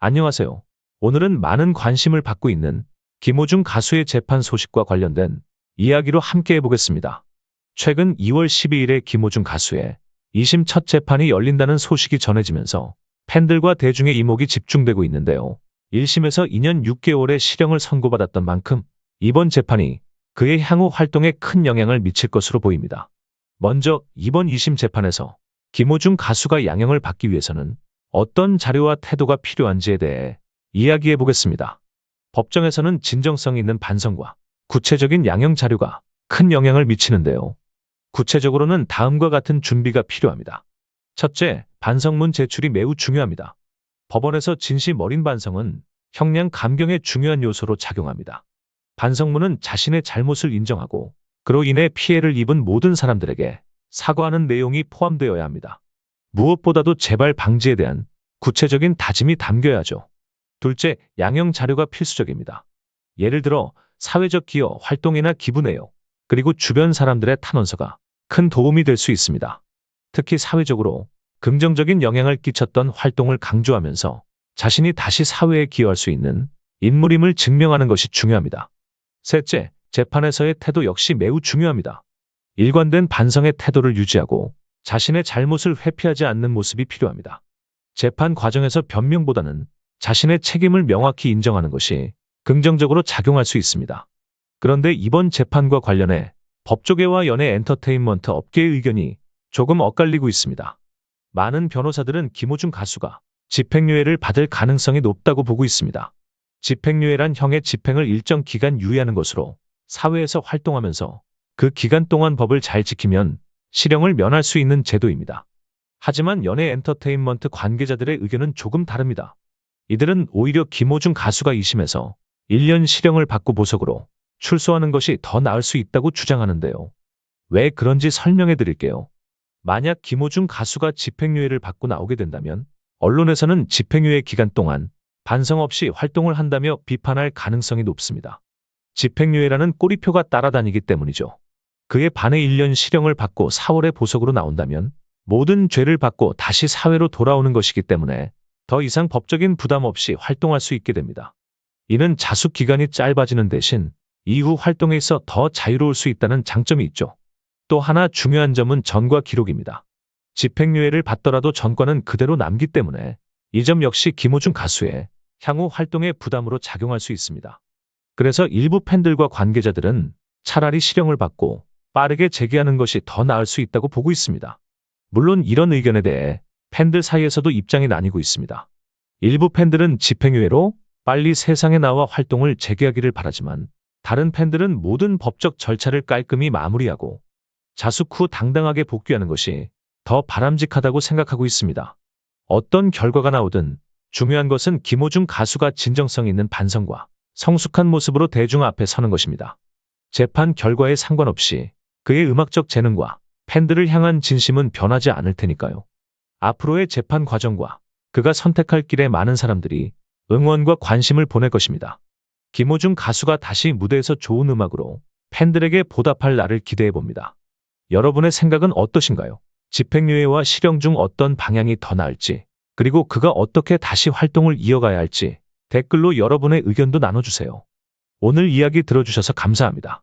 안녕하세요. 오늘은 많은 관심을 받고 있는 김호중 가수의 재판 소식과 관련된 이야기로 함께 해보겠습니다. 최근 2월 12일에 김호중 가수의 2심 첫 재판이 열린다는 소식이 전해지면서 팬들과 대중의 이목이 집중되고 있는데요. 1심에서 2년 6개월의 실형을 선고받았던 만큼 이번 재판이 그의 향후 활동에 큰 영향을 미칠 것으로 보입니다. 먼저 이번 2심 재판에서 김호중 가수가 양형을 받기 위해서는 어떤 자료와 태도가 필요한지에 대해 이야기해 보겠습니다. 법정에서는 진정성 있는 반성과 구체적인 양형 자료가 큰 영향을 미치는데요. 구체적으로는 다음과 같은 준비가 필요합니다. 첫째, 반성문 제출이 매우 중요합니다. 법원에서 진심 어린 반성은 형량 감경에 중요한 요소로 작용합니다. 반성문은 자신의 잘못을 인정하고 그로 인해 피해를 입은 모든 사람들에게 사과하는 내용이 포함되어야 합니다. 무엇보다도 재발 방지에 대한 구체적인 다짐이 담겨야죠. 둘째, 양형 자료가 필수적입니다. 예를 들어 사회적 기여, 활동이나 기부 내용, 그리고 주변 사람들의 탄원서가 큰 도움이 될 수 있습니다. 특히 사회적으로 긍정적인 영향을 끼쳤던 활동을 강조하면서 자신이 다시 사회에 기여할 수 있는 인물임을 증명하는 것이 중요합니다. 셋째, 재판에서의 태도 역시 매우 중요합니다. 일관된 반성의 태도를 유지하고 자신의 잘못을 회피하지 않는 모습이 필요합니다. 재판 과정에서 변명보다는 자신의 책임을 명확히 인정하는 것이 긍정적으로 작용할 수 있습니다. 그런데 이번 재판과 관련해 법조계와 연예 엔터테인먼트 업계의 의견이 조금 엇갈리고 있습니다. 많은 변호사들은 김호중 가수가 집행유예를 받을 가능성이 높다고 보고 있습니다. 집행유예란 형의 집행을 일정 기간 유예하는 것으로 사회에서 활동하면서 그 기간 동안 법을 잘 지키면 실형을 면할 수 있는 제도입니다. 하지만 연예 엔터테인먼트 관계자들의 의견은 조금 다릅니다. 이들은 오히려 김호중 가수가 2심에서 1년 실형을 받고 보석으로 출소하는 것이 더 나을 수 있다고 주장하는데요. 왜 그런지 설명해 드릴게요. 만약 김호중 가수가 집행유예를 받고 나오게 된다면 언론에서는 집행유예 기간 동안 반성 없이 활동을 한다며 비판할 가능성이 높습니다. 집행유예라는 꼬리표가 따라다니기 때문이죠. 그에 반해 1년 실형을 받고 4월에 보석으로 나온다면 모든 죄를 받고 다시 사회로 돌아오는 것이기 때문에 더 이상 법적인 부담 없이 활동할 수 있게 됩니다. 이는 자숙 기간이 짧아지는 대신 이후 활동에 있어 더 자유로울 수 있다는 장점이 있죠. 또 하나 중요한 점은 전과 기록입니다. 집행유예를 받더라도 전과는 그대로 남기 때문에 이 점 역시 김호중 가수의 향후 활동에 부담으로 작용할 수 있습니다. 그래서 일부 팬들과 관계자들은 차라리 실형을 받고 빠르게 재개하는 것이 더 나을 수 있다고 보고 있습니다. 물론 이런 의견에 대해 팬들 사이에서도 입장이 나뉘고 있습니다. 일부 팬들은 집행유예로 빨리 세상에 나와 활동을 재개하기를 바라지만 다른 팬들은 모든 법적 절차를 깔끔히 마무리하고 자숙 후 당당하게 복귀하는 것이 더 바람직하다고 생각하고 있습니다. 어떤 결과가 나오든 중요한 것은 김호중 가수가 진정성 있는 반성과 성숙한 모습으로 대중 앞에 서는 것입니다. 재판 결과에 상관없이 그의 음악적 재능과 팬들을 향한 진심은 변하지 않을 테니까요. 앞으로의 재판 과정과 그가 선택할 길에 많은 사람들이 응원과 관심을 보낼 것입니다. 김호중 가수가 다시 무대에서 좋은 음악으로 팬들에게 보답할 날을 기대해 봅니다. 여러분의 생각은 어떠신가요? 집행유예와 실형 중 어떤 방향이 더 나을지, 그리고 그가 어떻게 다시 활동을 이어가야 할지 댓글로 여러분의 의견도 나눠주세요. 오늘 이야기 들어주셔서 감사합니다.